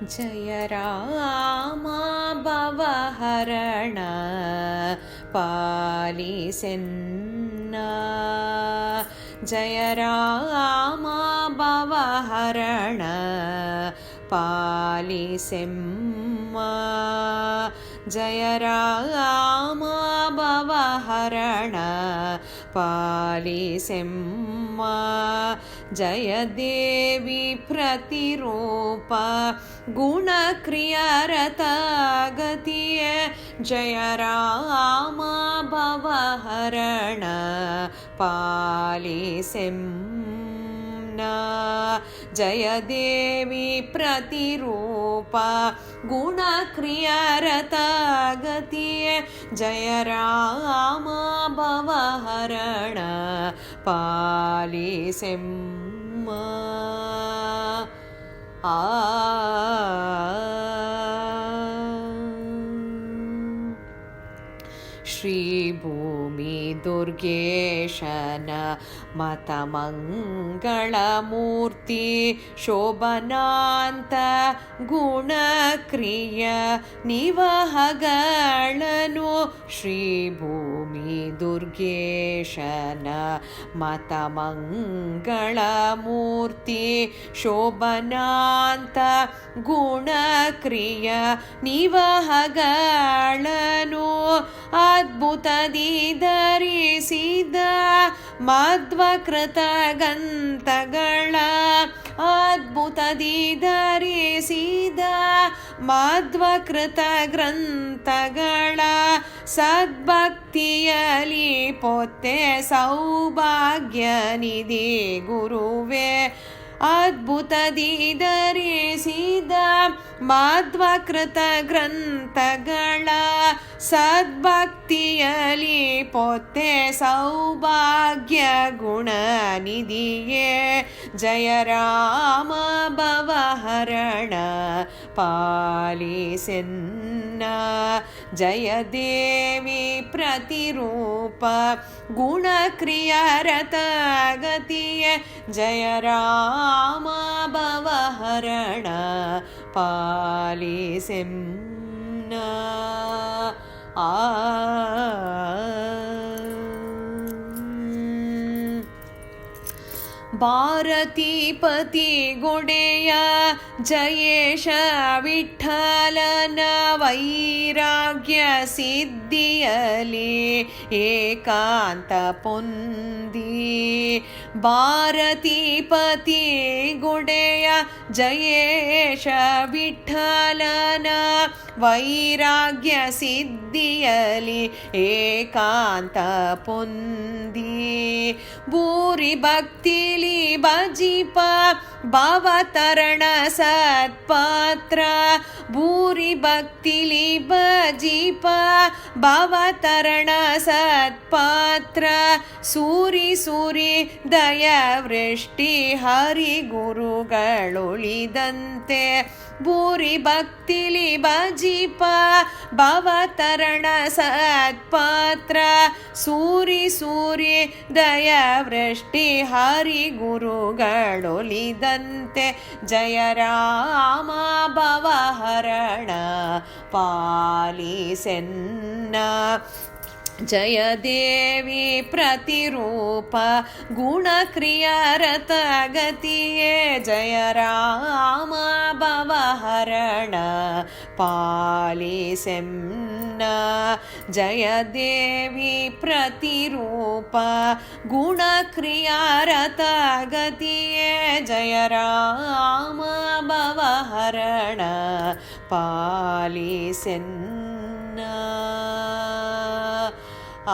ಜಯ ರಾಮ ಭವಹರಣ ಪಾಲಿಸೆನ್ನ ಜಯ ರಾಮ ಭವಹರಣ ಪಾಲಿಸೆಮ್ಮ ಜಯ ರಾಮ ಭವಹರಣ ಪಾಲಿಸೆಮ್ಮ ಜಯ ದೇವಿ ಪ್ರತಿರೂಪ ಗುಣಕ್ರಿಯರತ ಗತಿಯ ಜಯ ರಾಮ ಭವಹರಣ ಪಾಲಿಸೆನ್ನ ಜಯ ದೇವಿ ಪ್ರತಿರೂಪ ಗುಣಕ್ರಿಯರತ ಗತಿಯ ಜಯ ರಾಮ ಭವಹರಣ ಪಾಲಿಸೆಮ್ಮ ಶ್ರೀ ಭೂಮಿ ದುರ್ಗೇಶನ ಮತಮಂಗಳಮೂರ್ತಿ ಶೋಭನಾಂತ ಗುಣಕ್ರಿಯ ನಿವಹಗಳನ್ನು ಶ್ರೀ ಭೂಮಿ ದುರ್ಗೇಶನ ಮತಮಂಗಳಮೂರ್ತಿ ಶೋಭನಾಂತ ಗುಣಕ್ರಿಯ ನಿವಹಗಳನ್ನು ಅದ್ಭುತದಿ ಧರಿಸಿದ ಮಧ್ವಕೃತ ಗಂತಗಳ ಅದ್ಭುತದಿ ಧರಿಸಿದ ಮಧ್ವಕೃತ ಗ್ರಂಥಗಳ ಸದ್ಭಕ್ತಿಯಲಿ ಪೊತ್ತೆ ಸೌಭಾಗ್ಯ ನಿಧಿ ಗುರುವೇ ಅದ್ಭುತದಿ ಧರಿಸಿದ ಮಧ್ವಕೃತ ಗ್ರಂಥಗಳ ಸದ್ಭಕ್ತಿಯಲಿ ಪೊತ್ತೆ ಸೌಭಾಗ್ಯ ಗುಣ ನಿಧಿಯೇ ಜಯ ರಾಮ ಭವಹರಣ ಪಾಲಿಸೆನ್ನ ಜಯ ದೇವಿ ಪ್ರತಿರೂಪ ಗುಣಕ್ರಿಯರತ ಗತಿಯ ಜಯ ರಾಮ ಭವಹರಣ ಪಾಲಿಸೆನ್ನ ಭಾರತೀಪತಿ ಗೊಡೆಯ ಜಯೇಶ ವಿಠಲನ ವೈರಾಗ್ಯ ಸಿದ್ಧಿಯಲಿ ಏಕಾಂತ ಪೊಂದಿ ಭಾರತೀಪತಿ ಗೊಡೆಯ ಜಯೇಶ ವಿಠಲನ ವೈರಾಗ್ಯ ಸಿದ್ಧಿಯಲಿ ಏಕಾಂತ ಪೊಂದಿ ಭೂರಿ ಭಕ್ತಿಲಿ ಭಜಿಪ ಭವತರಣ ಸತ್ಪಾತ್ರ ಭೂರಿ ಭಕ್ತಿಲಿ ಭಜಿಪ ಭವತರಣ ಸತ್ಪಾತ್ರ ಸೂರಿ ಸೂರಿ ದಯವೃಷ್ಟಿ ಹರಿ ಗುರುಗಳುಳಿದಂತೆ ಭೂರಿ ಭಕ್ತಿಲಿ ಭಜಿಪ ಭವತರಣ ಸತ್ಪಾತ್ರ ಸೂರಿ ಸೂರಿ ದಯವೃಷ್ಟಿ ಹರಿ ಗುರುಗಳುಳಿದಂತೆ ಜಯ ರಾಮ ಭವಹರಣ ಪಾಲಿಸೆನ್ನ ಜಯ ದೇವಿ ಪ್ರತಿರೂಪ ಗುಣಕ್ರಿಯರತ ಗತಿಯೇ ಜಯ ರಾಮ ಭವಹರಣ ಪಾಲಿಸೆನ್ನ ಜಯ ದೇವಿ ಪ್ರತಿರೂಪ ಗುಣಕ್ರಿಯರತ ಗತಿಯೇ ಜಯ ರಾಮ ಭವಹರಣ ಪಾಲಿಸೆನ್ನ. ಆ